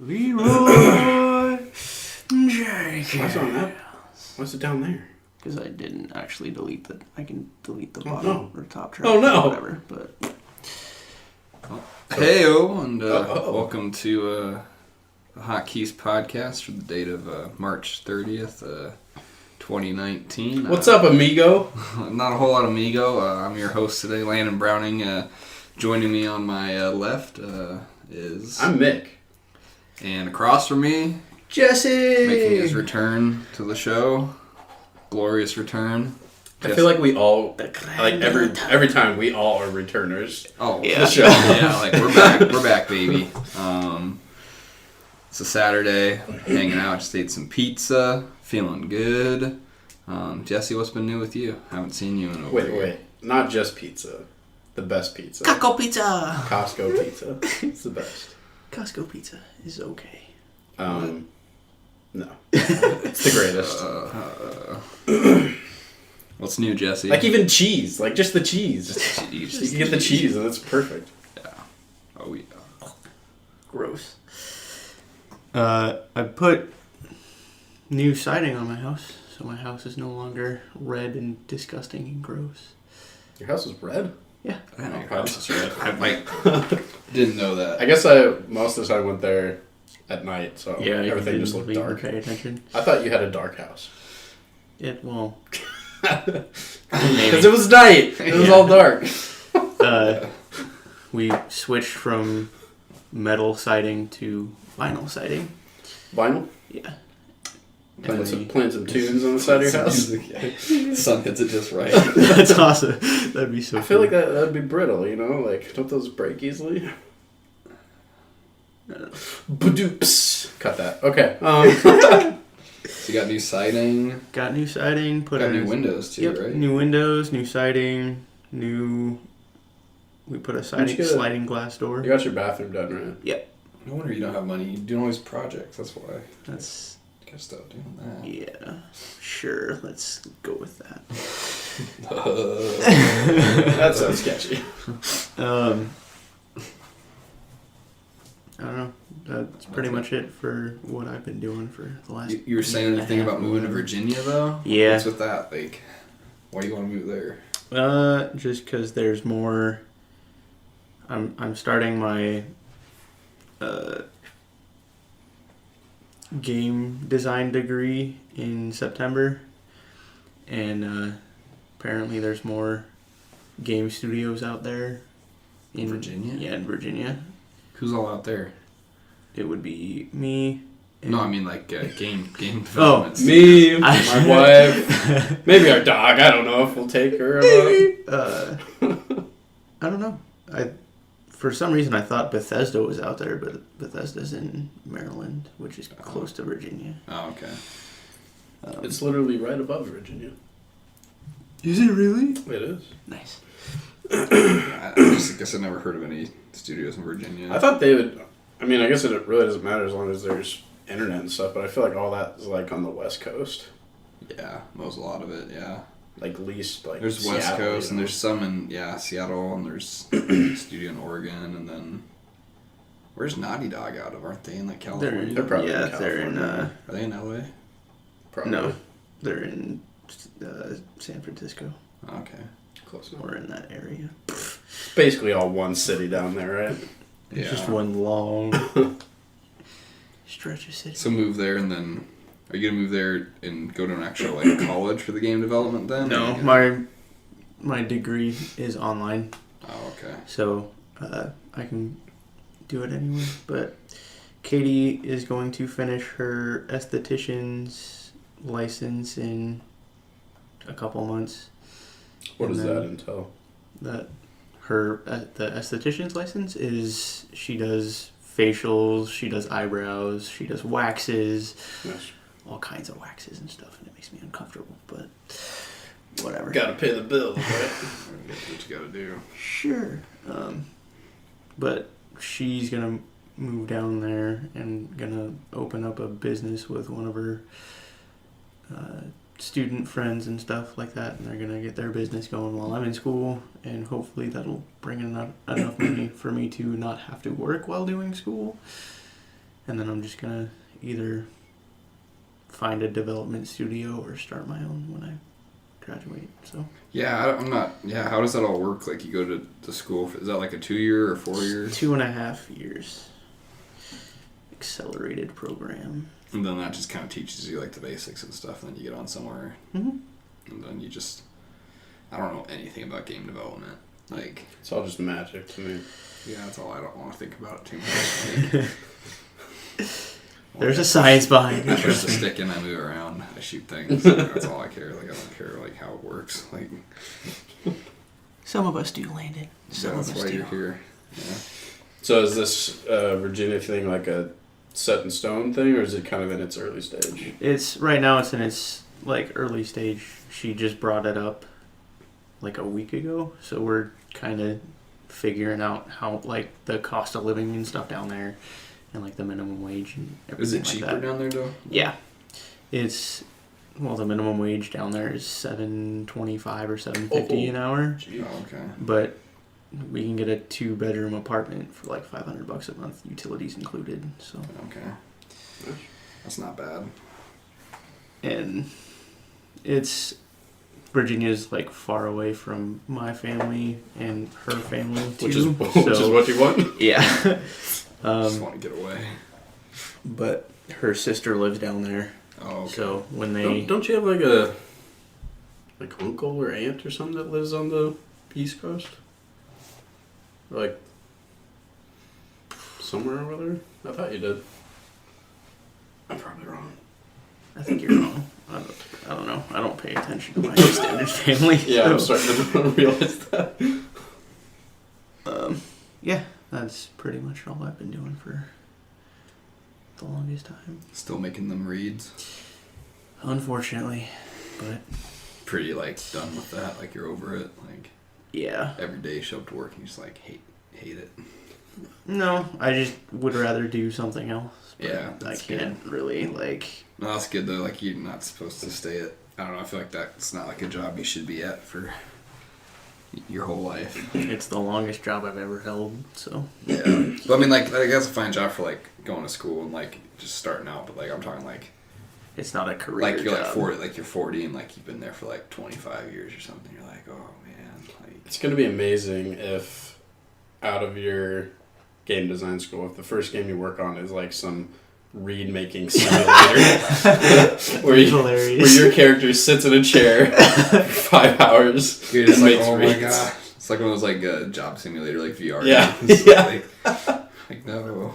Leroy Jenkins. What's on that? What's it down there? Because I didn't actually delete the... I can delete the bottom or top track. Oh, no. Or whatever, but... Heyo, and welcome to the Hot+keys podcast for the date of March 30th, 2019. What's up, amigo? Not a whole lot, amigo. I'm your host today, Landon Browning. Joining me on my left is... I'm Mick. And across from me, Jesse! making his return to the show. Glorious return. I feel like we all, like every time we all are returners. Oh, yeah. the show. Yeah, like we're back, baby. It's a Saturday, hanging out, just ate some pizza, feeling good. Jesse, what's been new with you? Haven't seen you in a Wait, not just pizza, the best pizza. Costco pizza! Costco pizza, it's the best. Costco pizza is okay. No, it's the greatest. What's new, Jesse? Like even cheese, like just the cheese. Cheese. You can get the cheese and it's perfect. Yeah. Oh yeah. Gross. I put new siding on my house, so my house is no longer red and disgusting and gross. Your house is red? Yeah. I know your house is red. I didn't know that. I guess most of the time went there at night, so everything just looked dark. Pay attention. I thought you had a dark house. Well... Because it was night. It was all dark. We switched from metal siding to vinyl siding. Vinyl? Yeah. Playing some tunes on the side of your house? The sun hits it just right. That's awesome. That'd be so I feel cool. like that'd be brittle, you know? Like, don't those break easily? Badoops. Cut that. Okay. So you got new siding. Got new siding. Got new windows too, right? New windows, new siding, We put a sliding glass door. You got your bathroom done, right? Yep. No wonder you don't have money. You're doing all these projects. That's why. That's... You gotta stop doing that. Yeah. Sure. Let's go with that. That sounds sketchy. I don't know. That's pretty much it for what I've been doing for the last... You were saying anything about moving to Virginia, though? Yeah. What's with that? Like, why do you want to move there? Just because there's more... I'm starting my game design degree in September, and apparently there's more game studios out there in Virginia. Yeah, in Virginia. Who's all out there? It would be me. No, I mean like game development. Me, my wife, maybe our dog. I don't know if we'll take her. I don't know. For some reason I thought Bethesda was out there, but Bethesda's in Maryland, which is close to Virginia. Oh, okay. It's literally right above Virginia. Is it really? It is. Nice. I guess I never heard of any studios in Virginia. I thought they would. I mean, I guess it really doesn't matter as long as there's internet and stuff, but I feel like all that is like on the West Coast. Yeah, most a lot of it, yeah. Like least like there's Seattle, West Coast, you know? and there's some in Seattle, and there's a studio in Oregon, and then where's Naughty Dog out of? Aren't they in like California? They're probably in they're in. Are they in LA? Probably. No, they're in San Francisco. Okay, close enough. Or in that area. It's basically all one city down there, right? It's yeah. just one long stretch of city. So move there, and then are you gonna move there and go to an actual like college for the game development then? No, my degree is online. Oh, okay. So I can do it anywhere. But Katie is going to finish her esthetician's license in a couple months. What does that entail? The esthetician's license is she does facials, she does eyebrows, she does waxes, Nice. all kinds of waxes and stuff, and it makes me uncomfortable, but whatever. Gotta pay the bills, right? That's what you gotta do. Sure. But she's gonna move down there and gonna open up a business with one of her student friends and stuff like that, and they're gonna get their business going while I'm in school, and hopefully that'll bring enough money for me to not have to work while doing school, and then I'm just gonna either find a development studio or start my own when I graduate. So Yeah, I'm not. Yeah, how does that all work? Like, you go to school. Is that like a 2-year or 4 years? 2.5 years. Accelerated program. And then that just kind of teaches you like the basics and stuff, and then you get on somewhere, Mm-hmm. and then you just. I don't know anything about game development. Like, It's all just magic to me. yeah, that's all. I don't want to think about it too much. Like, There's a science behind I it. push the stick and I move around. I shoot things. That's all I care. Like, I don't care like how it works. Like, Some of us do, Landon. Some that's of us why do. you're here. Yeah. So is this Virginia thing like a set in stone thing, or is it kind of in its early stage? It's right now. It's in its like early stage. She just brought it up like a week ago, so we're kind of figuring out how like the cost of living and stuff down there, and like the minimum wage and everything. Is it like cheaper that. down there though? Yeah, it's the minimum wage down there is $7.25 or $7.50 an hour, Oh, okay. but we can get a 2-bedroom apartment for like $500 a month, utilities included. So Okay. That's not bad. and it's Virginia's like far away from my family and her family too. Which is what you want? Yeah. Just want to get away. But her sister lives down there, Oh, okay. so when they Don't you have like a uncle or aunt or something that lives on the East Coast? Or like somewhere over there? I thought you did. I'm probably wrong. I think you're wrong. I don't know. I don't pay attention to my extended family. Yeah, I'm so, starting to realize that. Yeah, that's pretty much all I've been doing for the longest time. Still making them reads. Unfortunately, but Pretty like done with that. Like, you're over it. Like, yeah. every day you show up to work and you just like hate it. No, I just would rather do something else. But Yeah, I that's can't really like. No, that's good though. Like, you're not supposed to stay at. I don't know. I feel like that's not like a job you should be at for your whole life. It's the longest job I've ever held. So Yeah. But I mean, like, I guess a fine job for like going to school and like just starting out. But like, I'm talking like it's not a career. like you're job. like 40, like you're 40 and like you've been there for like 25 years or something. You're like, oh man, like. It's going to be amazing if out of your game design school, if the first game you work on is like some reed making simulator where your character sits in a chair for 5 hours. You're just and like, makes oh my reeds. god. It's like one of those like job simulator like VR Yeah. games. Yeah. Like no.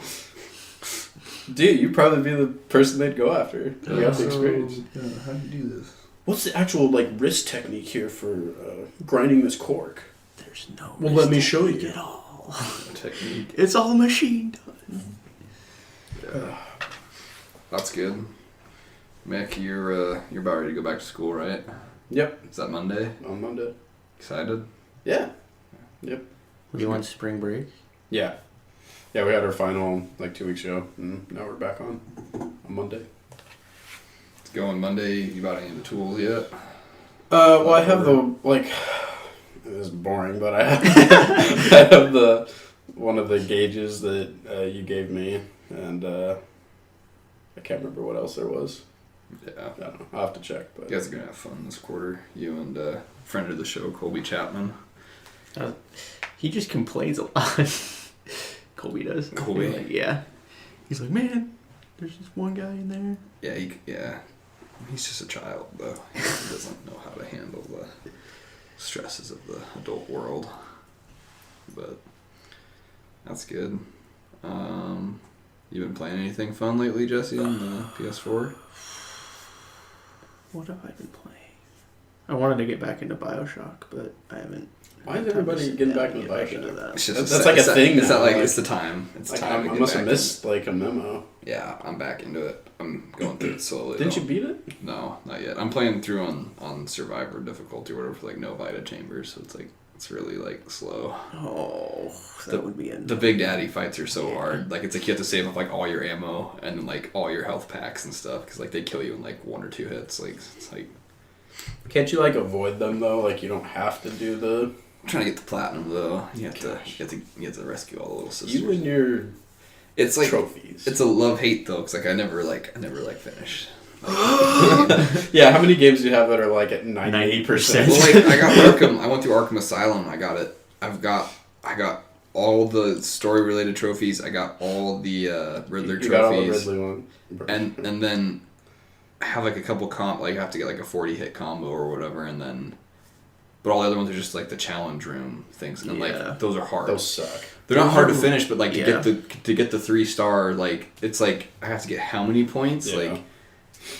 Dude, you'd probably be the person they'd go after. You got the experience. How do you do this? What's the actual like wrist technique here for grinding this cork? There's no. Well, let me show mistake you. at all. Technique. It's all machine done. Yeah. That's good. Mick, you're about ready to go back to school, right? Yep, Is that Monday? on Monday. Excited? Yeah. Yep. You want spring break? Yeah. Yeah, we had our final like 2 weeks ago, and now we're back on Monday. It's going Monday. You bought any of the tools yet? Well, I have the like. This is boring, but I have the one of the gauges that you gave me, and I can't remember what else there was. Yeah. I don't know. I'll have to check. But You guys are gonna have fun this quarter. You and friend of the show, Colby Chapman. He just complains a lot. Colby does. Colby? Like, yeah. He's like, man, there's just one guy in there. Yeah. He's just a child, though. He doesn't know how to handle the stresses of the adult world. But that's good. You been playing anything fun lately, Jesse, on the PS4? What have I been playing? I wanted to get back into Bioshock, but I haven't. why is had time to everybody sit getting down back and into get back Bioshock? that. It's just That's like a thing It's now, not like like- it's the time. It's Like, time. I to get must have back missed like a memo. Yeah, I'm back into it. I'm going through it slowly. Didn't though. you beat it? No, not yet. I'm playing through on Survivor difficulty or whatever for like no Vita chambers, so it's like it's really like slow. Oh, that The- would be a The Big Daddy fights are so hard. Like, it's like you have to save up like all your ammo and then like all your health packs and stuff because like they kill you in like 1 or 2 hits. Like, it's like Can't you like avoid them though? Like you don't have to do the. I'm trying to get the platinum though. You have to rescue all the little sisters. You and your It's like trophies. It's a love-hate though, because like I never finished. Yeah, how many games do you have that are like at 98%? Well, like I got Arkham. I went through Arkham Asylum. I got it. I got all the story-related trophies. I got all the Riddler trophies. Got all the Ridley one. And then I have like a couple I have to get like a 40-hit combo or whatever, and then. But all the other ones are just like the challenge room things, and like those are hard. Those suck. They're not hard to finish, but like to get the 3-star, like it's like I have to get how many points, like.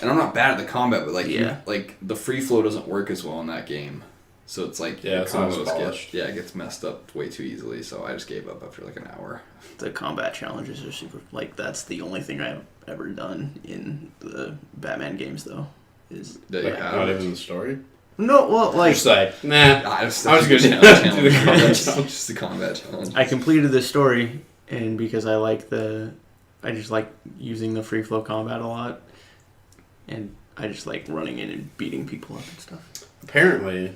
And I'm not bad at the combat, but like the free flow doesn't work as well in that game, so it's like it's not as polished. It gets messed up way too easily. So I just gave up after like an hour. The combat challenges are super. Like that's the only thing I've ever done in the Batman games, though. Is not even the story. No, well, like just like I was good. Just the combat challenge. I completed the story, and because I just like using the free flow combat a lot, and I just like running in and beating people up and stuff. Apparently,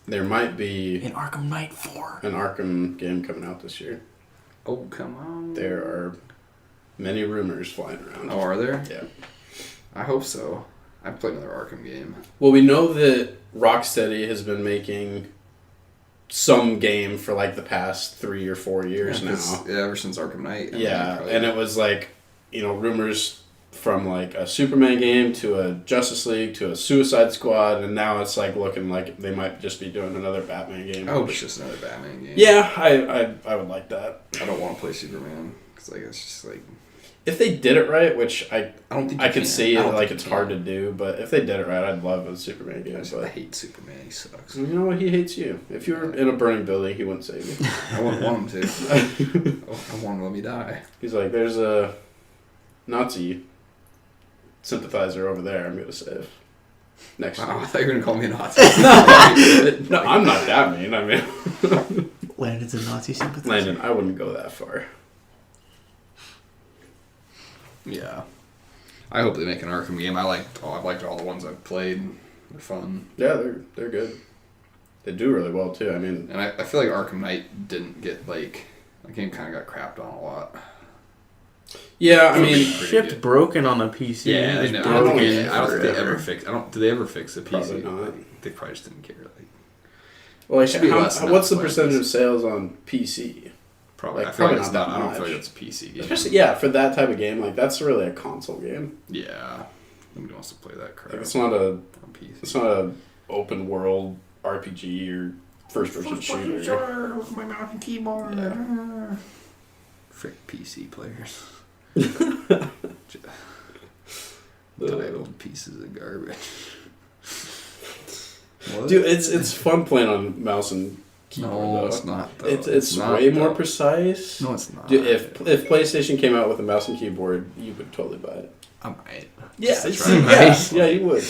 there might be in Arkham Knight 4 an Arkham game coming out this year. Oh, come on! There are many rumors flying around. Oh, are there? Yeah. I hope so. I've played another Arkham game. Well, we know that Rocksteady has been making some game for like the past 3 or 4 years now. Yeah, ever since Arkham Knight. And it was like, rumors from like a Superman game to a Justice League to a Suicide Squad, and now it's like looking like they might just be doing another Batman game. I hope it's just another Batman game. Yeah, I would like that. I don't want to play Superman because like it's just like. If they did it right, which I don't think I could see like it's hard to do, but if they did it right, I'd love a Superman game. I hate Superman. He sucks. You know what? He hates you. If you were in a burning building, he wouldn't save you. I wouldn't want him to. I want him to let me die. He's like, there's a Nazi sympathizer over there I'm going to save. Next Wow, time. I thought you were going to call me a Nazi. No, I'm not that mean. I mean... Landon's a Nazi sympathizer. Landon, I wouldn't go that far. Yeah. I hope they make an Arkham game. I've liked all the ones I've played. They're fun. Yeah, they're good. They do really well too. I mean, and I feel like Arkham Knight didn't get like the game kind of got crapped on a lot. Yeah, I mean, shipped broken on the PC. Yeah, I don't think they ever fix. Do they ever fix the PC? Probably not. They probably just didn't care. Like, well, it should be what's the percentage of sales on PC? Probably. Like, I feel like not it's that not. I don't much. feel like it's a PC game. Especially, for that type of game, like that's really a console game. Yeah, nobody wants to play that crap. Like, it's not a PC. It's not a open world RPG or first person shooter. With my mouse and keyboard. Yeah. Frick PC players. Titled pieces of garbage. What? Dude, it's fun playing on mouse and keyboard. No, though. it's not. Though. It's not, way though. more precise. No, it's not. Dude, if PlayStation came out with a mouse and keyboard, you would totally buy it. I might. Yeah, Yeah, you would.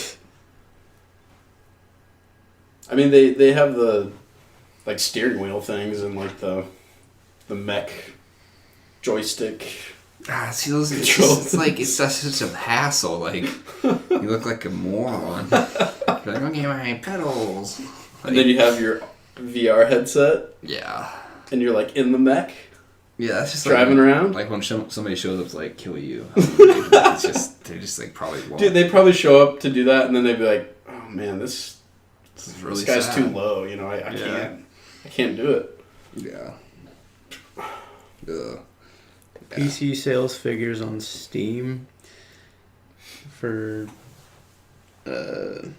I mean, they have the like steering wheel things and like the mech joystick. See those it's like it's such a hassle. Like you look like a moron. You're like, okay, my pedals. Like, And then you have your VR headset. Yeah. And you're like in the mech. Yeah, that's just driving around. Like when somebody shows up to like kill you. They just like probably won't. Dude, they probably show up to do that, and then they'd be like, "Oh man, this really guy's sad. too low. You know, I can't do it." Yeah. Ugh. PC sales figures on Steam for no,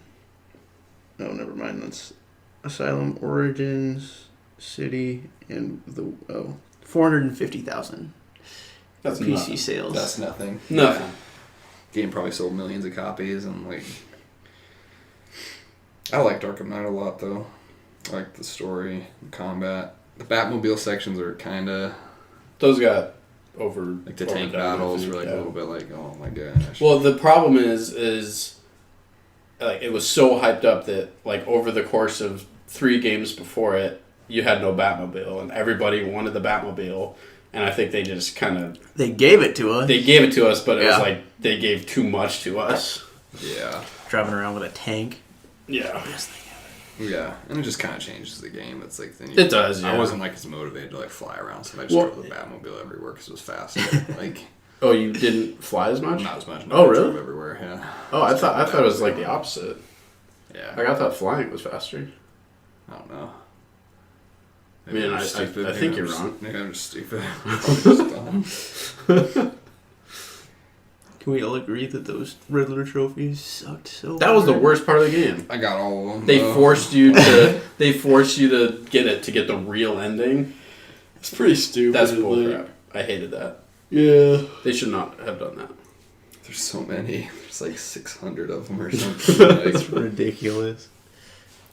never mind. That's Asylum Origins, City, and 450,000. That's PC nothing. sales. That's nothing. Nothing. Yeah. Game probably sold millions of copies, and like, I liked Arkham Knight a lot though. I liked the story, the combat. The Batmobile sections are kind of those got over like the tank battles were like a little bit like, oh my gosh. Well, the problem is like it was so hyped up that like over the course of 3 games before it, you had no Batmobile, and everybody wanted the Batmobile, and I think they just kind of they gave it to us. They gave it to us, but it was like they gave too much to us. Yeah. Driving around with a tank. Yeah. Best thing ever. Yeah, and it just kind of changes the game. It's like it does. Yeah. I wasn't like as motivated to like fly around, so I just drove the Batmobile everywhere because it was fast. Like, oh, you didn't fly as much? Not as much. Oh, I really? drove everywhere. Yeah. Oh, I thought it was like the opposite. Yeah. Like I thought flying was faster. I don't know. Maybe I think you're wrong. Maybe I'm just stupid. I'm just dumb. Can we all agree that those Riddler trophies sucked so That was the worst part of the game. I got all of them. They forced you to get it to get the real ending. It's pretty stupid. That's bullcrap. I hated that. Yeah. They should not have done that. There's so many. There's like 600 of them or something. It's ridiculous.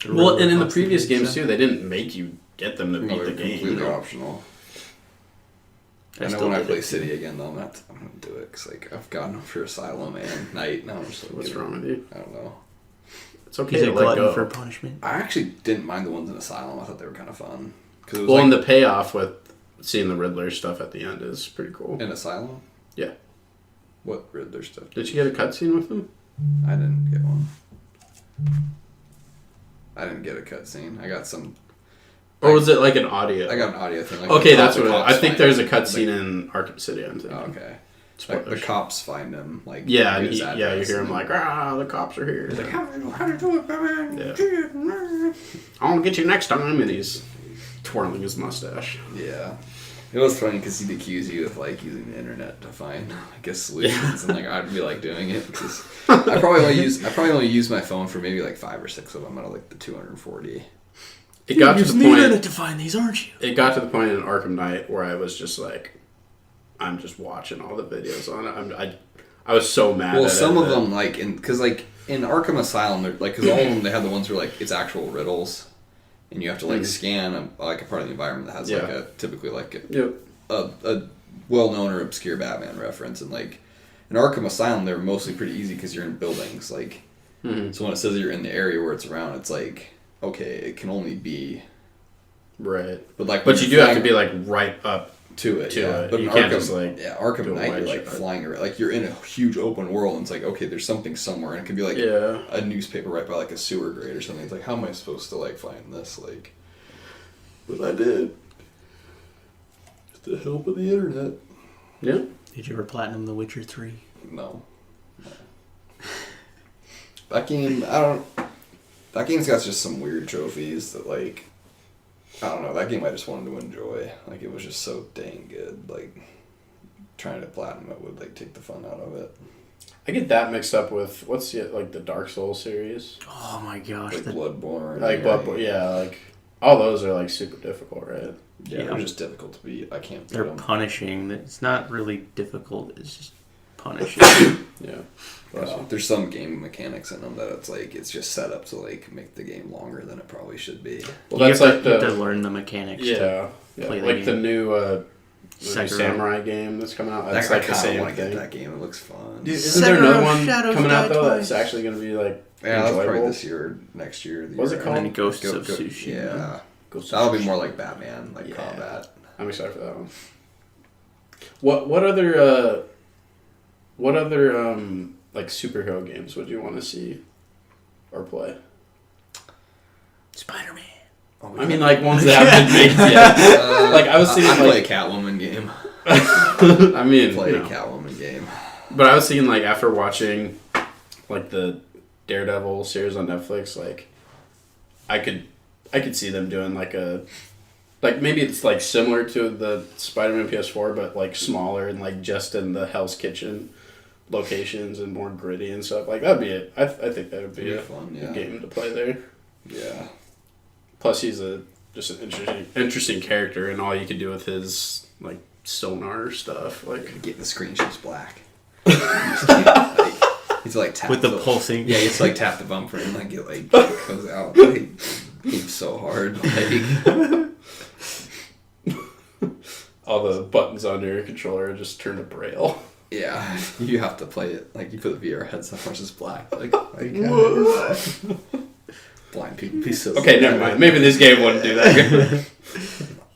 Well, and in the previous games too, they didn't make you get them to beat the game. Completely optional. I know when I play City again, though, I'm going to do it because like, I've gotten them for Asylum and Night. Now I'm just like, what's wrong with you? I don't know. It's okay He's to a let glutton go. for punishment. I actually didn't mind the ones in Asylum. I thought they were kind of fun. Cause it was Well, and the payoff with seeing the Riddler stuff at the end is pretty cool. in Asylum? Yeah. What Riddler stuff? Did you get a cutscene with him? I didn't get one. I didn't get a cutscene. I got some... Or was it like an audio? I got an audio thing. Like okay, that's what it is. cops I think find there's a him. cutscene in Arkham City, I'm thinking. Oh, okay. Spoilers. Like the cops find him. Like yeah, and his you address hear him and- like, the cops are here. He's like, how do you do it, Batman? Yeah. I'll get you next time, and he's twirling his mustache. Yeah. It was funny because he'd accuse you of like using the internet to find, I guess, solutions, and like I'd be like doing it because I probably only use my phone for maybe like 5 or 6 of them out of like the 240. It got to the point. Internet to find these, aren't you? It got to the point in Arkham Knight where I was just like, I'm just watching all the videos on it. I was so mad. Well, at some it of that- them like because like in Arkham Asylum, they're like because all of them they have the ones where like it's actual riddles, and you have to like scan like a part of the environment that has like a typically like a well-known or obscure Batman reference, and like in Arkham Asylum they're mostly pretty easy because you're in buildings like so when it says you're in the area where it's around, it's like okay, it can only be right, but you do have to be like right up to it. But you in can't Arkham, just like Arkham Knight, you're like flying around, like you're in a huge open world, and it's like okay, there's something somewhere, and it could be like a newspaper right by like a sewer grate or something. It's like how am I supposed to like find this? Like, but I did with the help of the internet. Yeah. Did you ever platinum The Witcher 3? No. That game, that game's got just some weird trophies that like. I don't know, that game I just wanted to enjoy. Like, it was just so dang good. Like, trying to platinum it would, like, take the fun out of it. I get that mixed up with, what's the, like, the Dark Souls series? Oh my gosh. Like, Bloodborne. Like, Bloodborne, yeah, like, all those are, like, super difficult, right? Yeah, they're just difficult to beat. I can't beat They're them. punishing. It's not really difficult, it's just punishing. Yeah. There's some game mechanics in them that it's like it's just set up to like make the game longer than it probably should be. Well, that's like you have to learn the mechanics. Yeah, play the like game. the new Sekiro. samurai game that's coming out. That's That's like I the kind of same want to thing. get that game. It looks fun. Dude, isn't there another one Shadows coming out Die though Twice. that's actually going to be like Yeah, that's enjoyable? probably this year, or next year. The What's year it called? after. And Ghosts of Tsushima. Yeah, that'll be more like Batman, like Yeah. combat. I'm excited for that one. What other like superhero games would you want to see or play? Spider-Man. Oh, I mean, like ones that haven't been made yet. Like I was thinking, I'd play like a Catwoman game. I mean, Play you a know. Catwoman game. But I was thinking, like, after watching, like, the Daredevil series on Netflix, like, I could see them doing, like, maybe it's, like, similar to the Spider-Man PS4, but, like, smaller and, like, just in the Hell's Kitchen locations and more gritty and stuff. Like, that'd be it. I think that would be a fun, game to play there. Yeah. Plus, he's just an interesting character, and all you can do with his, like, sonar stuff. Like, Get the screen shifts black. You just can't, like, he's like tap With the pulsing. Yeah, it's like tap the bumper and like it like goes out. Like, he's so hard. Like, all the buttons on your controller just turn to braille. yeah, you have to play it like you put the VR headset on, just black. Like blind people be so. Okay, never mind. Maybe this game wouldn't do that.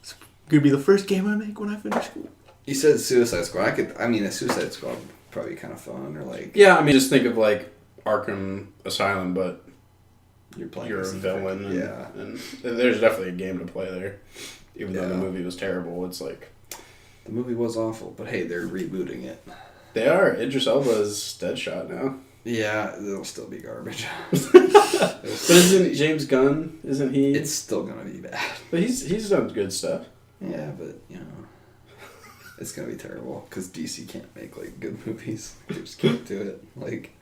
It's gonna be the first game I make when I finish school. You said Suicide Squad. A Suicide Squad would probably be kind of fun, or like. Yeah, I mean, just think of like Arkham Asylum, but you're a villain. And there's definitely a game to play there. Even though the movie was terrible, it's like... The movie was awful, but hey, they're rebooting it. They are. Idris Elba is Deadshot now. Yeah, it'll still be garbage. But isn't James Gunn, isn't he? It's still gonna be bad. But he's done good stuff. Yeah, but, it's gonna be terrible, because DC can't make, like, good movies. They just can't do it. Like...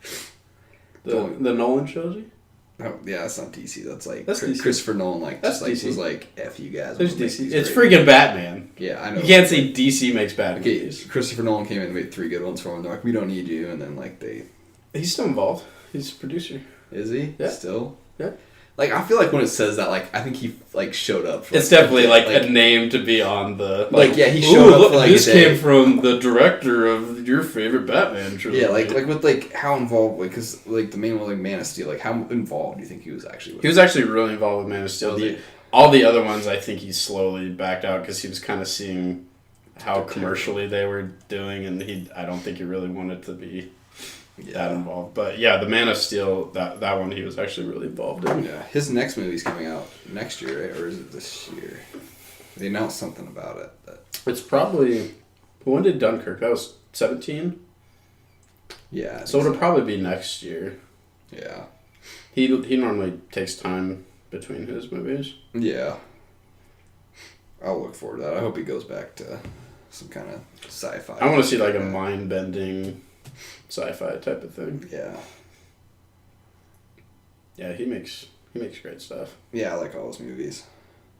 The Nolan trilogy? Oh, yeah, that's not DC. That's like DC. Christopher Nolan. That's DC. Was like, F you guys. There's DC. It's freaking Batman. Yeah, I know. You can't say DC makes bad movies. Christopher Nolan came in and made 3 good ones for him. They're like, we don't need you, and then like they. He's still involved. He's a producer. Is he? Yeah. Still. Yeah. Like, I feel like when it says that, like, I think he like showed up. For, it's definitely like a name to be on the. He showed up. For, like, this came from the director of your favorite Batman trilogy. Yeah, like with like how involved, like, because like the main one, like Man of Steel, like how involved do you think he was actually? With he was actually really involved with Man of Steel. All the other ones, I think he slowly backed out because he was kind of seeing how commercially they were doing, and I don't think he really wanted to be. That involved. But yeah, the Man of Steel, that one he was actually really involved in. Yeah. His next movie's coming out next year, right? Or is it this year? They announced something about it. It's probably... When did Dunkirk? That was 17? Yeah. So it'll probably be next year. Yeah. He normally takes time between his movies. Yeah. I'll look forward to that. I hope he goes back to some kind of sci-fi. I want to see like a mind-bending... sci-fi type of thing. Yeah. Yeah, he makes great stuff. Yeah, I like all his movies.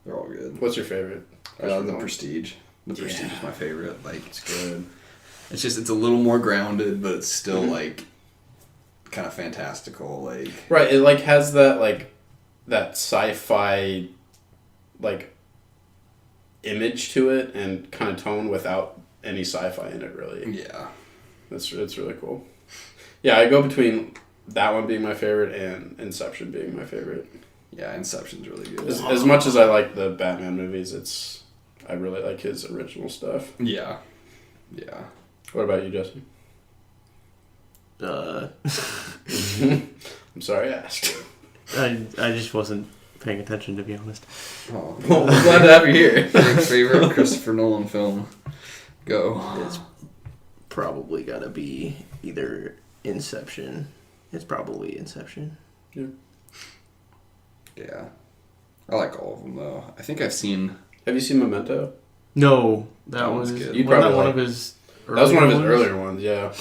They're all good. What's your favorite? The Prestige. The Prestige is my favorite. Like, it's good. It's a little more grounded, but it's still like kind of fantastical. Like, right, it like has that sci-fi like image to it and kind of tone without any sci-fi in it, really. Yeah. It's really cool. Yeah, I go between that one being my favorite and Inception being my favorite. Yeah, Inception's really good. As much as I like the Batman movies, I really like his original stuff. Yeah. Yeah. What about you, Jesse? I'm sorry I asked. I just wasn't paying attention, to be honest. Oh. Well, I'm glad to have you here. Favorite Christopher Nolan film? Go. It's probably gotta be either Inception. It's probably Inception. Yeah. Yeah. I like all of them, though. I think I've seen... Have you seen Memento? No, that one's was... good. Wasn't that one of his... That was one of his earlier ones, yeah.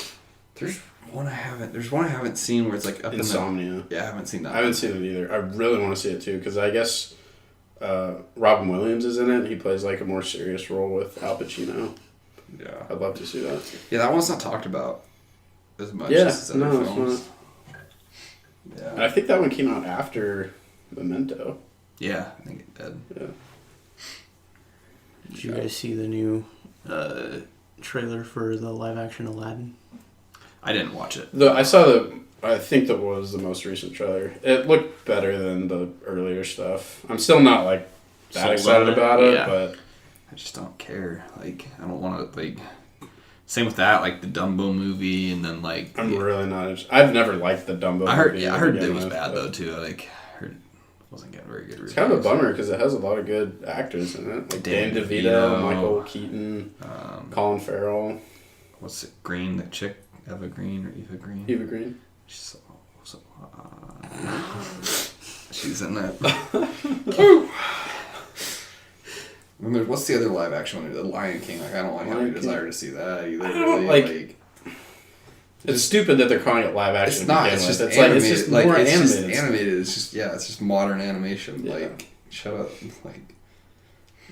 There's one I haven't seen where it's like up Insomnia. in the... Yeah, I haven't seen that. I haven't seen it either. I really want to see it too, because I guess Robin Williams is in it, and he plays like a more serious role with Al Pacino. Yeah. I'd love to see that. Yeah, that one's not talked about as much as his other films. It's not. Yeah. And I think that one came out after Memento. Yeah, I think it did. Yeah. Did you guys see the new trailer for the live-action Aladdin? I didn't watch it. I think that was the most recent trailer. It looked better than the earlier stuff. I'm still not like that excited about it, but I just don't care. Like, I don't want to, like... Same with that, like the Dumbo movie, and then like... I'm really not interested. I've never liked the Dumbo movie. I heard it was bad, though, too. Like, I heard it wasn't getting very good reviews. It's kind of a bummer, because it has a lot of good actors in it. Like Dan DeVito, Michael Keaton, Colin Farrell. What's it? Green, the chick? Eva Green or Eva Green? Eva Green. She's she's in that. What's the other live action one? The Lion King. Like, I don't have any desire to see that either. Really. It's stupid that they're calling it live action. It's not. It's just animated. It's just more animated. It's just animated. It's just modern animation. Yeah. Like, shut up. Like.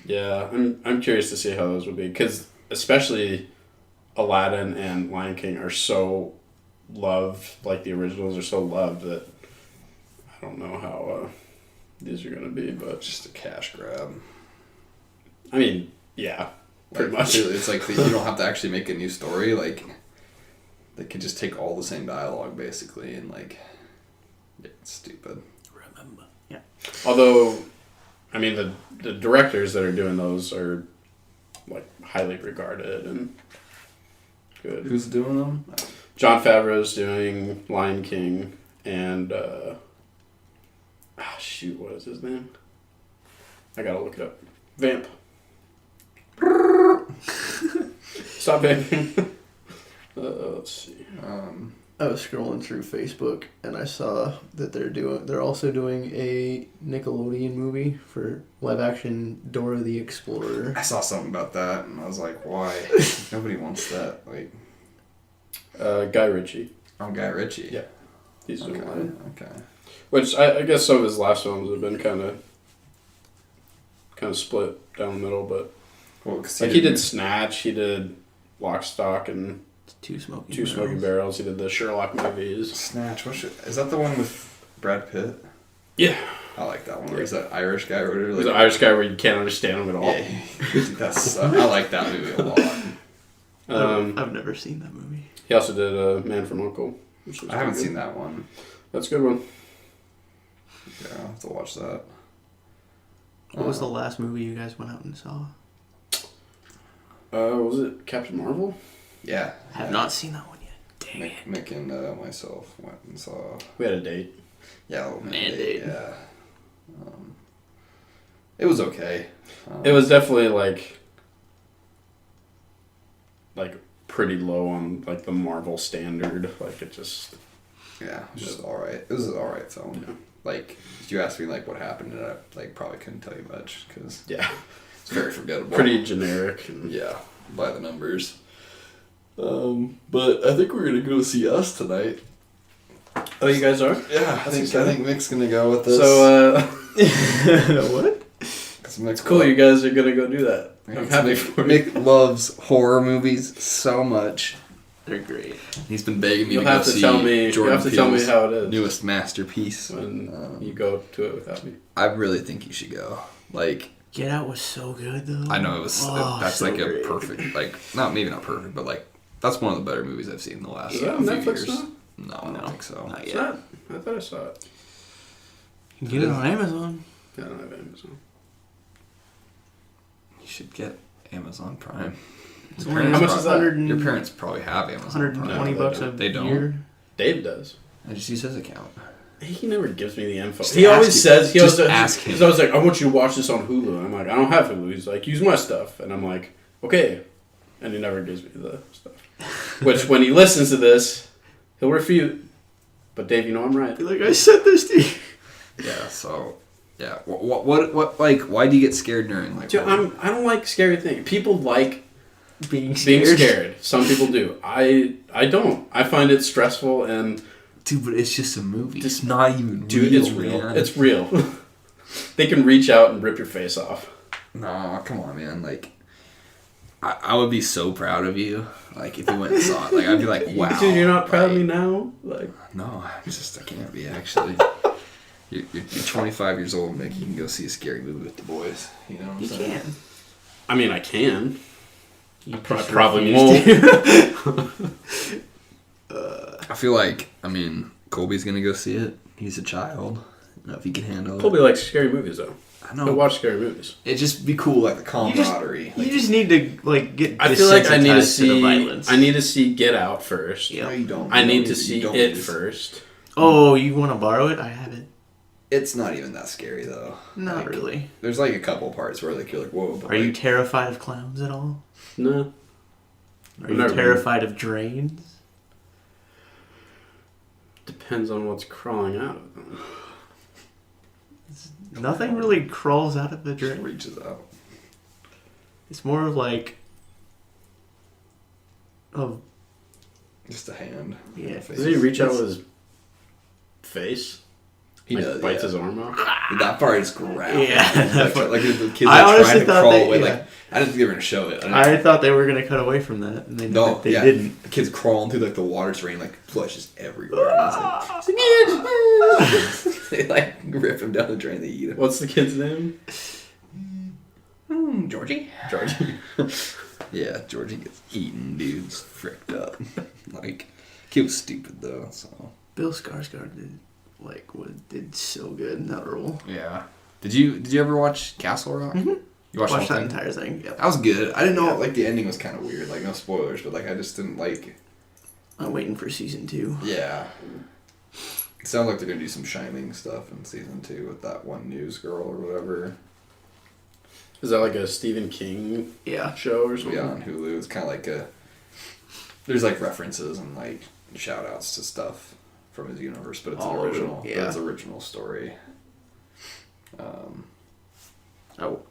Yeah, I'm curious to see how those would be, because especially Aladdin and Lion King are so loved. Like, the originals are so loved that I don't know how these are gonna be, but just a cash grab. I mean, yeah, pretty much. It's like you don't have to actually make a new story. Like, they could just take all the same dialogue, basically, and, like, it's stupid. Remember. Yeah. Although, I mean, the directors that are doing those are, like, highly regarded and good. Who's doing them? Jon Favreau's doing Lion King, and Shoot, what is his name? I gotta look it up. Vamp. Stop vamping. Let's see. I was scrolling through Facebook and I saw that they're also doing a Nickelodeon movie for live action Dora the Explorer. I saw something about that and I was like, why? Nobody wants that. Like, Guy Ritchie. oh, Guy Ritchie. Yeah. He's doing Okay. that. Okay. Which I guess some of his last films have been kind of split down the middle, but Well, cause he did Snatch, he did Lock, Stock, and Two Smoking Barrels. He did the Sherlock movies. Snatch. Is that the one with Brad Pitt? Yeah. I like that one. Or is that Irish guy or whatever? He's an Irish guy where you can't understand him at all. Yeah, that's. I like that movie a lot. I've never seen that movie. He also did Man from U.N.C.L.E. which was I haven't pretty seen good. that one. That's a good one. Yeah, I'll have to watch that. What was the last movie you guys went out and saw? Was it Captain Marvel? Yeah. I have not seen that one yet. Dang it. Mick and myself went and saw. We had a date. Yeah, a little Mandate. Yeah. It was okay. It was definitely like pretty low on like the Marvel standard. Like it just. Yeah, it was just alright. It was an alright film. Yeah. Like, if you asked me like what happened, and I like probably couldn't tell you much because Yeah. it's very forgettable. Pretty generic. And, Yeah, by the numbers. But I think we're gonna go see Us tonight. Oh, you guys are? Yeah, I think exciting. Mick's gonna go with us. So, What? it's cool you guys are gonna go do that. I'm happy for you. Mick loves horror movies so much. They're great. He's been begging me You'll to go have to see tell me. Jordan You have to tell me Peele's how it is newest masterpiece. when you go to it without me. I really think you should go. Like, Get Out was so good though. I know it was. That's so like great. a perfect. Like, maybe not perfect, but like that's one of the better movies I've seen in the last Is that few on Netflix years. now? No, I don't think so. Not It's yet. not. I thought I saw it. You can get it on Amazon. Yeah, I don't have Amazon. You should get Amazon Prime. It's Your only parents How much is that? probably- Your parents probably have Amazon 120 Prime. bucks No, a they don't. year. Dave does. I just use his account. He never gives me the info. Just He ask always him. says he Just always ask him. He's always like, "I want you to watch this on Hulu." I'm like, "I don't have Hulu." He's like, "Use my stuff," and I'm like, "Okay," and he never gives me the stuff. Which, when he listens to this, he'll refute. But Dave, you know I'm right. Be like, I said this to you. Yeah. So. Yeah. What? Like, why do you get scared during like? Dude, I don't like scary things. People like Being scared. being scared. Some people do. I don't. I find it stressful and. Dude, but it's just a movie. It's not even Dude, real, it's real. man. It's real. They can reach out and rip your face off. No, come on, man. Like, I would be so proud of you. Like, if you went and saw it, like, I'd be like, wow. Dude, you're not proud of like, me now? Like, No, I can't be actually. You're 25 years old, Mick. You can go see a scary movie with the boys. You know what I'm You saying? can. I mean, I can. You Probably refuse won't. I feel like, Colby's gonna go see it. He's a child. You know, if he can handle Colby it. likes scary movies, though. I He'll know. watch scary movies. It'd just be cool, like the You just- camaraderie. You just need to get. I feel like I need to desensitized the see. violence. I need to see Get Out first. Yeah. No, you don't. I You need don't to see you don't it need to- first. Oh, you want to borrow it? I have it. It's not even that scary though. Not Like, really. There's like a couple parts where like you're like, whoa. But Are you like, terrified of clowns at all? No. Are I've you never been. terrified of drains? Depends on what's crawling out of them. Nothing really crawls out of the just drain. reaches out? It's more of like. Oh, Just a hand. yeah. Does he reach out with his face? He Like, does. bites Yeah. his arm out? That part is graphic. Yeah, that like, part- like the kids I like, honestly trying to thought crawl they- away. yeah. Like I didn't think they were gonna show it. I thought they were gonna cut away from that, and they No, they yeah. didn't. The kids crawling through like the water drain, like flushes everywhere. And it's like, they like rip him down the drain. They eat him. What's the kid's name? Georgie. Georgie. Yeah, Georgie gets eaten, dude's fricked up. Like, he was stupid though. So Bill Skarsgård did so good in that role. yeah. Did you ever watch Castle Rock? Mm-hmm. You watched Watched the that whole thing? entire thing. Yeah. That was good. I didn't know Yeah. like the ending was kind of weird. Like no spoilers, but like I just didn't like. I'm waiting for season 2. Yeah. It sounds like they're gonna do some Shining stuff in season 2 with that one news girl or whatever. Is that like a Stephen King show or something? Yeah, on Hulu. It's kind of like there's like references and like shout outs to stuff from his universe, but it's an original. But it's original story.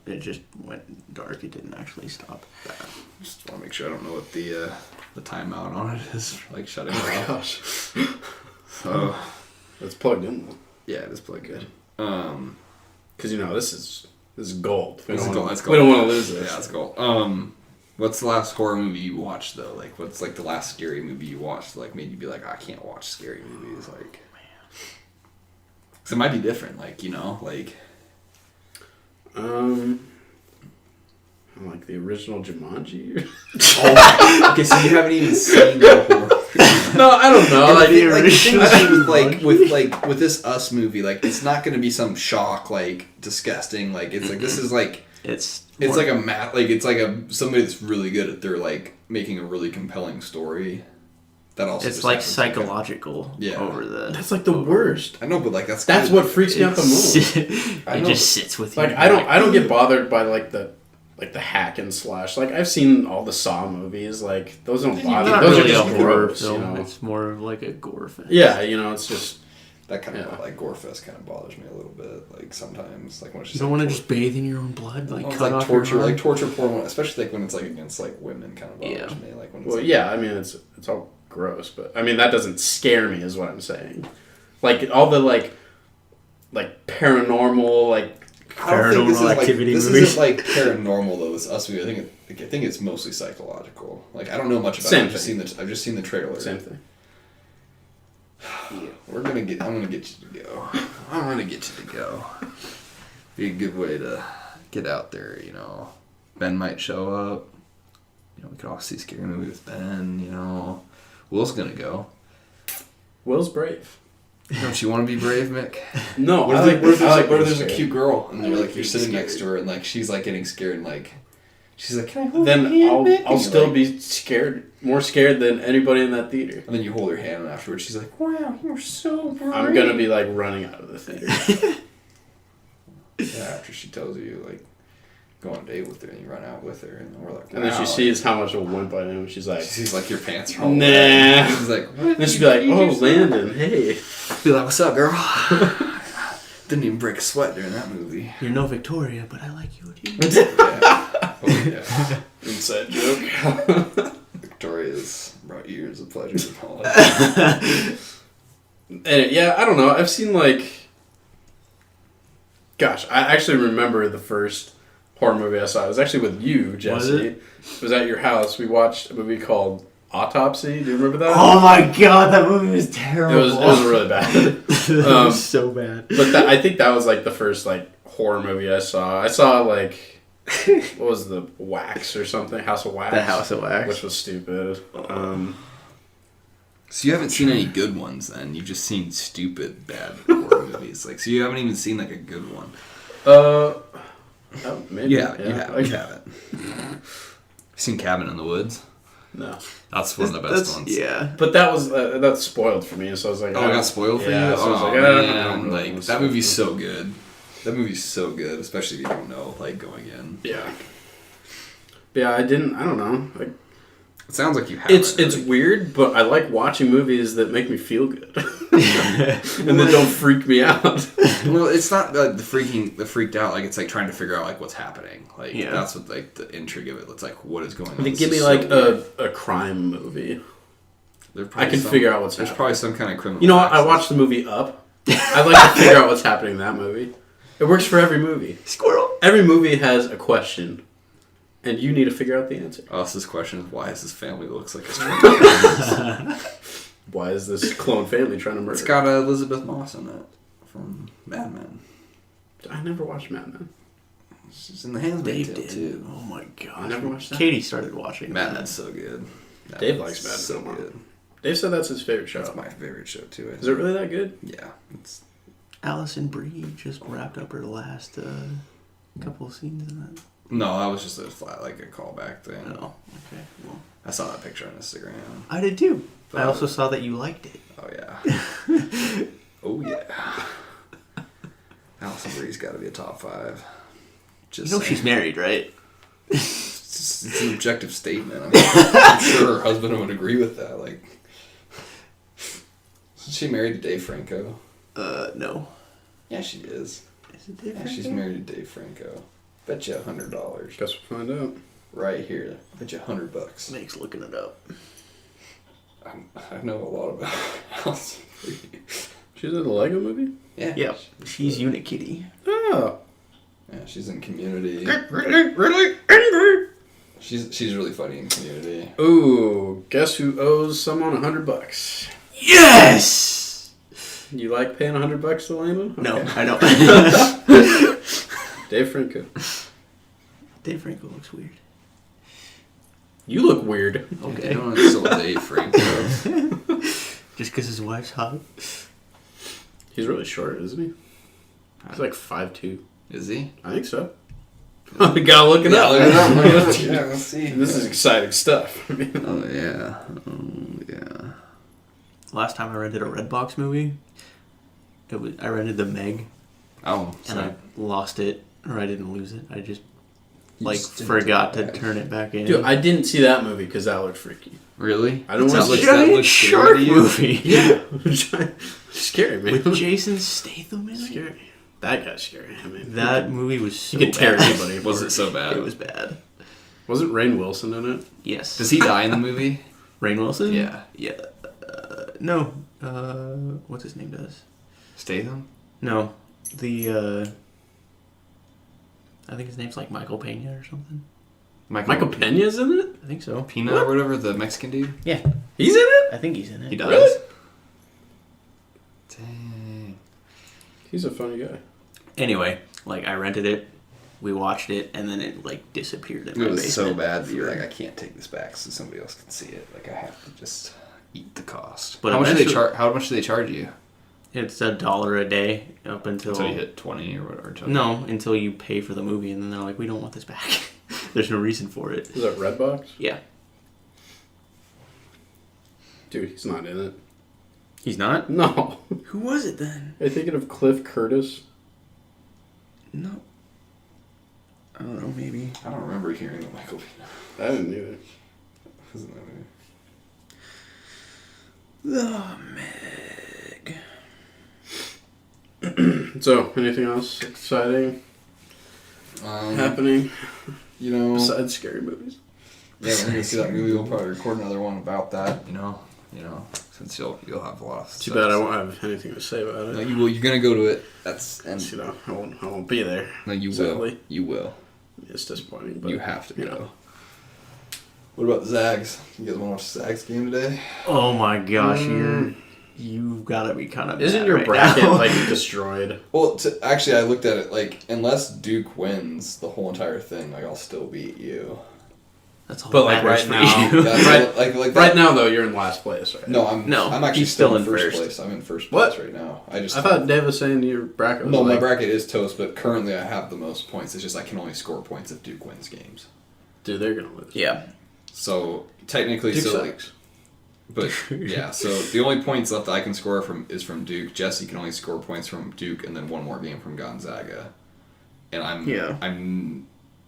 It just went dark. It didn't actually stop. Just want to make sure I don't know what the timeout on it is. Like shutting it off. Gosh. So it's plugged in. Yeah, it is plugged in. Because this is gold. We don't want to lose this. Yeah, it's gold. What's the last horror movie you watched though? Like, what's like the last scary movie you watched? Like, made you be like, I can't watch scary movies. Like, because it might be different. Like, like. Like the original Jumanji. Okay, so you haven't even seen the horror. No, I don't know. Like, the thing with this Us movie, like it's not going to be some shock, like disgusting. Like it's like this is like it's like a it's like somebody that's really good at their like making a really compelling story. That also it's like psychological over the. That's like the worst. I know, but like that's what freaks me out the most. It just sits with you. Like I don't get bothered by like the hack and slash. Like I've seen all the Saw movies. Like those don't bother. Those are just gross. Film. It's more of like a gore fest. Yeah, it's just that kind of like gore fest kind of bothers me a little bit. Like sometimes, like when it's just you don't want to just bathe in your own blood, like cut like off torture, your like torture porn, especially like when it's like against like women, kind of bothers me. Like when it's I mean it's all gross, but I mean that doesn't scare me, is what I'm saying. Like all the like paranormal like. Paranormal activity this movies. Isn't like paranormal though. It's Us movie. I think it's mostly psychological. Like I don't know much about it. I've just seen the trailer. Same thing. I'm gonna get you to go. I'm gonna get you to go. Be a good way to get out there. Ben might show up. We could all see a scary movie with Ben. Will's gonna go. Will's brave. Don't you want to be brave, Mick? No. What if there's a cute girl and you're sitting next to her and like she's like getting scared and like she's like, can I hold your hand, Mick? I'll still be scared, more scared than anybody in that theater. And then you hold her hand and afterwards she's like, wow, you're so brave. I'm gonna be like running out of the theater. After she tells you like go on a date with her and you run out with her and we're like, wow. And then she sees how much a wimp I am. She's like, your pants are all nah. wet. She's like, what? Then she'd be like, oh, Landon, hey. Be like, what's up, girl? Didn't even break a sweat during that movie. You're no Victoria, but I like you. Yeah. Inside joke. Victoria's brought years of pleasure to college. And yeah, I don't know. I've seen like, gosh, I actually remember the first horror movie I saw. It was actually with you, Jesse. Was it? It was at your house. We watched a movie called Autopsy. Do you remember that? Oh my god, that movie was terrible. It was really bad. It was so bad. But I think that was like the first like horror movie I saw. I saw like what was the Wax or something? House of Wax. The House of Wax, which was stupid. So you haven't seen any good ones then? You've just seen stupid bad horror movies. Like so you haven't even seen like a good one. Maybe. You haven't. Seen Cabin in the Woods? No. That's one of the best ones. Yeah. But that was that's spoiled for me, so I was like, oh, it got spoiled for you? So I was like, man. Like that movie's so good. That movie's so good, especially if you don't know, like going in. Yeah. Yeah, I don't know. Like, it sounds like you have. It's weird, but I like watching movies that make me feel good. And that don't freak me out. Well, it's not the freaked out. Like it's like trying to figure out like what's happening. Like that's what like the intrigue of it. It's like what is going on. Give me like a crime movie. I can figure out what's happening. There's probably some kind of criminal. You know what? I watched the movie Up. I like to figure out what's happening in that movie. It works for every movie. Squirrel. Every movie has a question. And you need to figure out the answer. This question is, why is this family looks like a stranger? Why is this clone family trying to murder? It's got Elizabeth Moss in it from Mad Men. I never watched Mad Men. She's in The Handmaid's Tale too. Oh my god! I never watched that. Katie started watching Mad Men's so good. Dave likes Mad Men so good. Dave said that's his favorite show. That's my favorite show too. Is it really that good? Yeah. It's Alison Brie just wrapped up her last couple of scenes in that. No, that was just a callback thing. Oh, okay. Well, I saw that picture on Instagram. I did too. But I also saw that you liked it. Oh yeah. Glastonbury's got to be a top 5. Just You know she's married, right? It's an objective statement. I mean, I'm sure her husband would agree with that. Like, is she married to Dave Franco? No. Yeah, she is. Is it Dave Yeah, Franco? she's married to Dave Franco. Bet you $100. Guess we'll find out. Right here. Bet you $100. Nate's looking it up. I know a lot about House. She's in the Lego movie? Yeah. Yeah, she's Unit Kitty. Oh. Yeah, she's in Community. Really angry. She's really funny in Community. Ooh, guess who owes someone $100? Yes! You like paying $100 to Landon? No, Okay. I don't. Dave Franco. Dave Franco looks weird. You look weird. Okay. You know, it's still Dave Franco. Just because his wife's hot. He's really short, isn't he? He's like 5'2". Is he? I think so. We gotta look it up. Yeah, let's see. This is exciting stuff. Oh, yeah. Oh, yeah. Last time I rented a Redbox movie, I rented The Meg, Oh, and sorry. I lost it, or I didn't lose it. I just You just didn't forgot do to that. turn it back in. Dude, I didn't see that movie because that looked freaky. Really? I don't It's want a to see giant that looks shark scary to you? movie. Yeah. Scary, man. With Jason Statham in it. Scary. That guy's scary. I mean, That movie was so you could tear bad. anybody. Was apart. it so bad? It was bad. Wasn't Rainn Wilson in it? Yes. Does he die in the movie? Rainn Wilson? Yeah. Yeah. No. What's his name does? Statham? No. I think his name's like Michael Pena or something. Michael Pena's in it? I think so. Pena or whatever, the Mexican dude? Yeah. He's in it? I think he's in it. He does? Really? Dang. He's a funny guy. Anyway, like I rented it, we watched it, and then it like disappeared in my It was basement. so bad that you're like, I can't take this back so somebody else can see it. Like, I have to just eat the cost. But how much do they eventually- How much do they charge you? It's $1 a day up until Until you hit 20 or whatever. No, until you pay for the movie, and then they're like, we don't want this back. There's no reason for it. Is that Redbox? Yeah. Dude, he's not in it. He's not? No. Who was it then? Are you thinking of Cliff Curtis? No. I don't know, maybe. I don't remember hearing of Michael Pena. I didn't either. Isn't that weird? The Meg. So, anything else exciting happening You know, besides scary movies? yeah, we're gonna see that movie. We'll probably record another one about that. You know, since you'll have a lot of. Too bad I won't have anything to say about No, it. you will. You're gonna go to it. That's and You know, I won't be there. no, you will. Sadly. You will. It's disappointing, but You have to you go. know. What about the Zags? You guys want to watch the Zags game today? Oh my gosh, you've got to be kind of Isn't mad your right bracket now. like destroyed? Well, actually, I looked at it like unless Duke wins the whole entire thing, like I'll still beat you. That's all But, that like, matters right for now- you. That's Right- like Right now, though, you're in last place, right? No, I'm actually he's still in in first first. place. I'm in first What? place right now. I thought Dave was saying your bracket was No, my like... bracket is toast, but currently I have the most points. It's just I can only score points if Duke wins games. Dude, they're going to lose. Yeah. So technically, Duke so like, sucks. but yeah. So the only points left I can score is from Duke. Jesse can only score points from Duke, and then one more game from Gonzaga. And I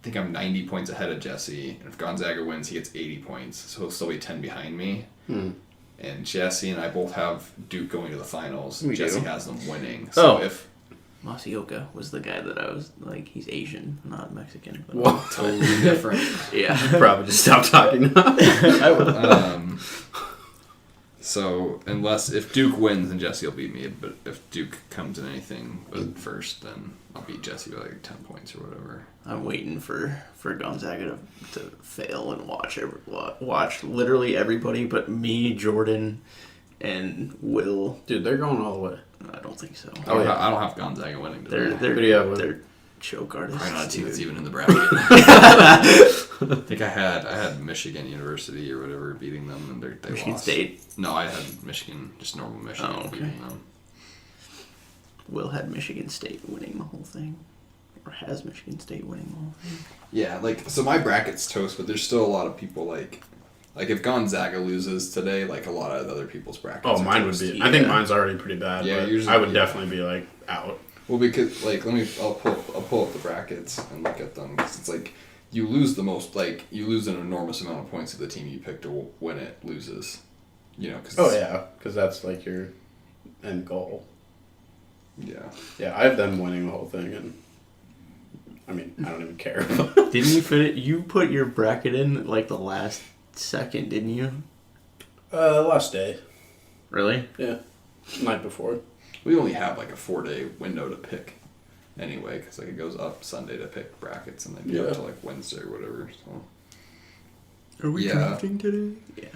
think I'm 90 points ahead of Jesse. And if Gonzaga wins, he gets 80 points, so he'll still be 10 behind me. And Jesse and I both have Duke going to the finals. We Jesse do. has them winning. So if Masaoka was the guy that I was like, he's Asian, not Mexican. But What? totally different. Yeah. Probably just stop talking now. I would. So if Duke wins, then Jesse will beat me. But if Duke comes in anything but first, then I'll beat Jesse by like 10 points or whatever. I'm waiting for Gonzaga to fail and watch literally everybody but me, Jordan, and Will. Dude, they're going all the way. I don't think so. I don't have Gonzaga winning today. They're choke artists. Probably not a team that's even in the bracket. I think I had Michigan University or whatever beating them, and they Michigan lost. State. No, I had Michigan, just normal Michigan Oh, okay. beating them. Will had Michigan State winning the whole thing, or has Michigan State winning the whole thing. Yeah, so my bracket's toast, but there's still a lot of people like if Gonzaga loses today, like a lot of other people's brackets. Oh, are mine would toast. be. I think mine's already pretty bad. Yeah, but usually- I would definitely be like out. Well, because like I'll pull up the brackets and look at them, because it's like you lose you lose an enormous amount of points to the team you picked when it loses. You know, because that's like your end goal. Yeah. Yeah, I have them winning the whole thing, and I mean, I don't even care. Didn't you fit it? You put your bracket in like the last second, didn't you? Last day. Really? Yeah. Night before. We only have like a 4-day window to pick anyway, because like it goes up Sunday to pick brackets, and then go to like Wednesday or whatever. So. Are we drafting today? Yeah.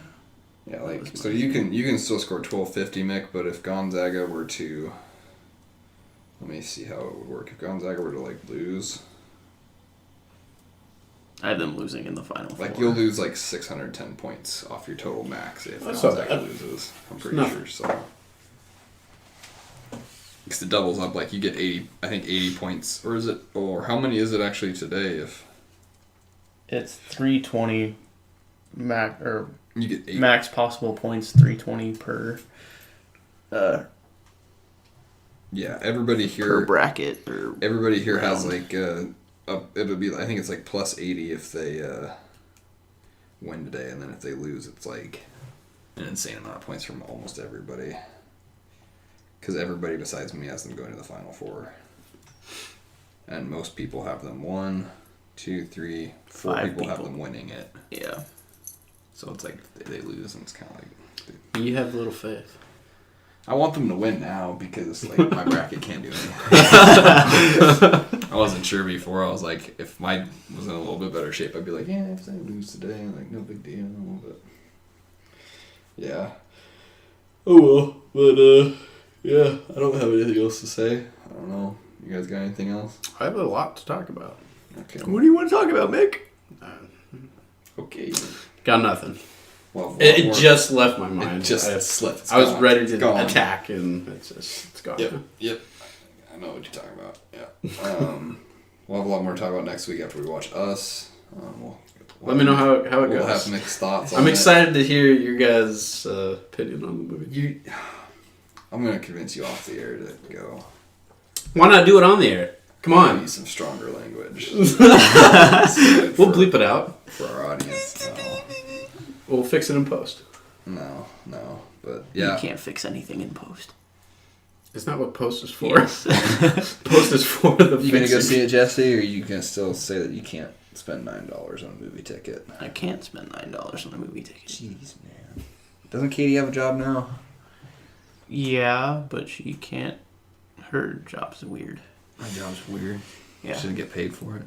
Yeah, like so you can still score 1250, Mick, but if Gonzaga were to, let me see how it would work. If Gonzaga were to like lose, I have them losing in the final four. Like you'll lose like 610 points off your total max if That's Gonzaga loses. I'm pretty sure so. Because it doubles up, like you get 80 points, or how many is it actually today? If it's 320 max, or you get 80. Max possible points, 320 per. Yeah, everybody here per bracket. Or everybody here has round. like it'll be, I think it's like plus 80 if they win today, and then if they lose, it's like an insane amount of points from almost everybody. Because everybody besides me has them going to the Final Four. And most people have them 1, 2, 3, 4 people have them winning it. Yeah. So it's like they lose, and it's kind of like... You have little faith. I want them to win now because like my bracket can't do anything. I wasn't sure before. I was like, if mine was in a little bit better shape, I'd be like, yeah, if I lose today, like no big deal. But yeah. Oh well, but yeah, I don't have anything else to say. I don't know. You guys got anything else? I have a lot to talk about. Okay. What do you want to talk about, Mick? Okay. Got nothing. Well, it just left my mind. It just slipped. I was ready to attack, and it's gone. Yep. I know what you're talking about. Yeah. We'll have a lot more to talk about next week after we watch Us. Let me know how it goes. We'll have mixed thoughts. I'm excited to hear your guys' opinion on the movie. I'm gonna convince you off the air to go. Why not do it on the air? Come on. Use some stronger language. We'll bleep it out for our audience. No. We'll fix it in post. No, but yeah. You can't fix anything in post. Isn't that what post is for? Yes. Post is for the You gonna go see it, Jesse, or you gonna still say that you can't spend $9 on a movie ticket? I can't spend $9 on a movie ticket. Jeez, man. Doesn't Katie have a job now? Yeah, but she can't. Her job's weird. My job's weird. Yeah. She doesn't get paid for it.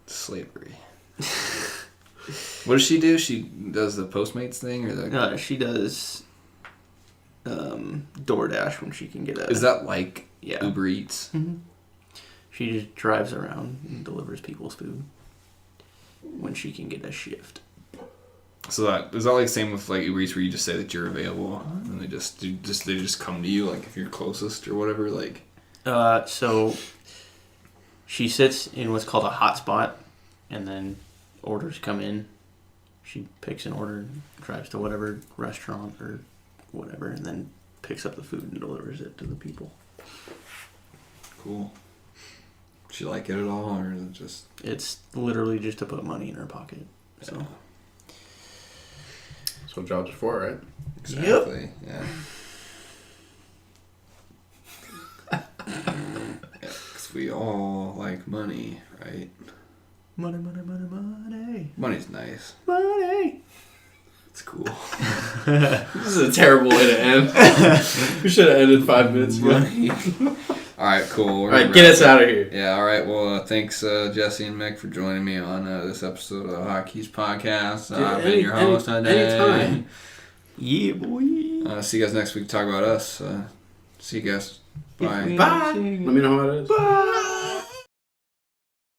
It's slavery. What does she do? She does the Postmates thing, or No, she does DoorDash when she can get a... Is that like Yeah. Uber Eats? Mm-hmm. She just drives around and delivers people's food when she can get a shift. So is that like the same with like Uber Eats, where you just say that you're available and they just come to you, like if you're closest or whatever, like? So she sits in what's called a hotspot, and then orders come in. She picks an order, drives to whatever restaurant or whatever, and then picks up the food and delivers it to the people. Cool. Does she like it at all, or is it just... It's literally just to put money in her pocket. So. Yeah. That's what jobs are for, right? Exactly. Yep. Yeah. Because we all like money, right? Money, money, money, money. Money's nice. Money. It's cool. This is a terrible way to end. We should have ended 5 minutes ago. Money. All right, cool. All right, get us out of here. Yeah, all right. Well, thanks, Jesse and Mick, for joining me on this episode of the Hot+keys podcast. I've been your host today. Anytime. Yeah, boy. See you guys next week to talk about Us. See you guys. Bye. Bye. Let me know how it is. Bye.